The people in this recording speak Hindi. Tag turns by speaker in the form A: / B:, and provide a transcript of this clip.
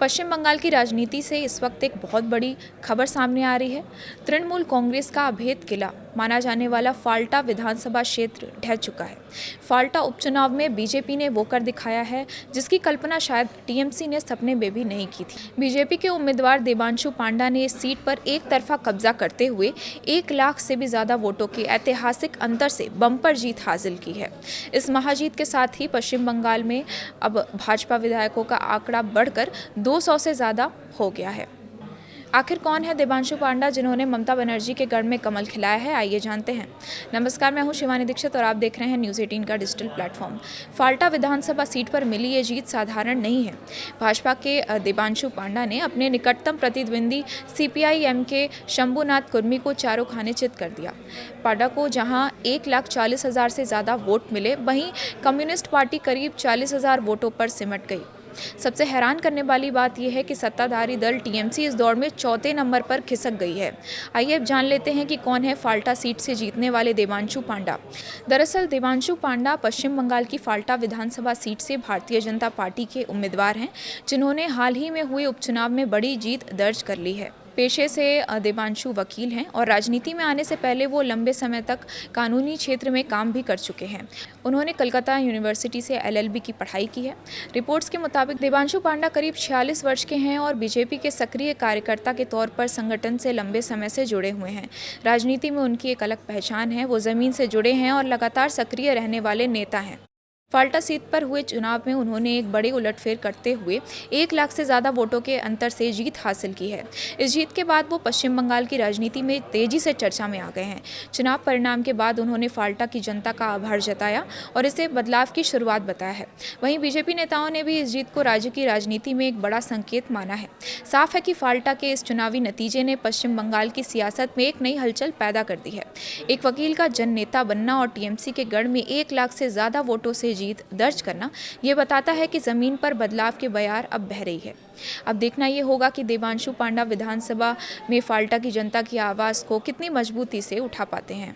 A: पश्चिम बंगाल की राजनीति से इस वक्त एक बहुत बड़ी खबर सामने आ रही है। तृणमूल कांग्रेस का अभेद किला माना जाने वाला फाल्टा विधानसभा क्षेत्र ढह चुका है। फाल्टा उपचुनाव में बीजेपी ने वो कर दिखाया है जिसकी कल्पना शायद टीएमसी ने सपने में भी नहीं की थी। बीजेपी के उम्मीदवार देबांशु पांडा ने इस सीट पर एक तरफा कब्जा करते हुए 1 लाख से भी ज्यादा वोटों के ऐतिहासिक अंतर से बम्पर जीत हासिल की है। इस महाजीत के साथ ही पश्चिम बंगाल में अब भाजपा विधायकों का आंकड़ा बढ़कर 200 से ज़्यादा हो गया है। आखिर कौन है देबांशु पांडा जिन्होंने ममता बनर्जी के गढ़ में कमल खिलाया है, आइए जानते हैं। नमस्कार, मैं हूं शिवानी दीक्षित और आप देख रहे हैं न्यूज़ 18 का डिजिटल प्लेटफॉर्म। फाल्टा विधानसभा सीट पर मिली ये जीत साधारण नहीं है। भाजपा के देबांशु पांडा ने अपने निकटतम प्रतिद्वंदी CPI-M के शंभुनाथ कुर्मी को चारों खाने चित कर दिया। पांडा को जहां 1,40,000 से ज़्यादा वोट मिले, वहीं कम्युनिस्ट पार्टी करीब 40,000 वोटों पर सिमट गई। सबसे हैरान करने वाली बात यह है कि सत्ताधारी दल टीएमसी इस दौड़ में चौथे नंबर पर खिसक गई है। आइए अब जान लेते हैं कि कौन है फाल्टा सीट से जीतने वाले देबांशु पांडा। दरअसल देबांशु पांडा पश्चिम बंगाल की फाल्टा विधानसभा सीट से भारतीय जनता पार्टी के उम्मीदवार हैं, जिन्होंने हाल ही में हुए उपचुनाव में बड़ी जीत दर्ज कर ली है। पेशे से देबांशु वकील हैं और राजनीति में आने से पहले वो लंबे समय तक कानूनी क्षेत्र में काम भी कर चुके हैं। उन्होंने कलकत्ता यूनिवर्सिटी से LLB की पढ़ाई की है। रिपोर्ट्स के मुताबिक देबांशु पांडा करीब 46 वर्ष के हैं और बीजेपी के सक्रिय कार्यकर्ता के तौर पर संगठन से लंबे समय से जुड़े हुए हैं। राजनीति में उनकी एक अलग पहचान है, वो ज़मीन से जुड़े हैं और लगातार सक्रिय रहने वाले नेता हैं। फाल्टा सीट पर हुए चुनाव में उन्होंने एक बड़ी उलटफेर करते हुए 1 लाख से ज़्यादा वोटों के अंतर से जीत हासिल की है। इस जीत के बाद वो पश्चिम बंगाल की राजनीति में तेजी से चर्चा में आ गए हैं। चुनाव परिणाम के बाद उन्होंने फाल्टा की जनता का आभार जताया और इसे बदलाव की शुरुआत बताया है। वहीं बीजेपी नेताओं ने भी इस जीत को राज्य की राजनीति में एक बड़ा संकेत माना है। साफ है कि फाल्टा के इस चुनावी नतीजे ने पश्चिम बंगाल की सियासत में एक नई हलचल पैदा कर दी है। एक वकील का जन नेता बनना और टीएमसी के गढ़ में 1 लाख से ज़्यादा वोटों से जीत दर्ज करना, ये बताता है कि जमीन पर बदलाव की बयार अब बह रही है। अब देखना ये होगा कि देबांशु पांडा विधानसभा में फाल्टा की जनता की आवाज़ को कितनी मजबूती से उठा पाते हैं।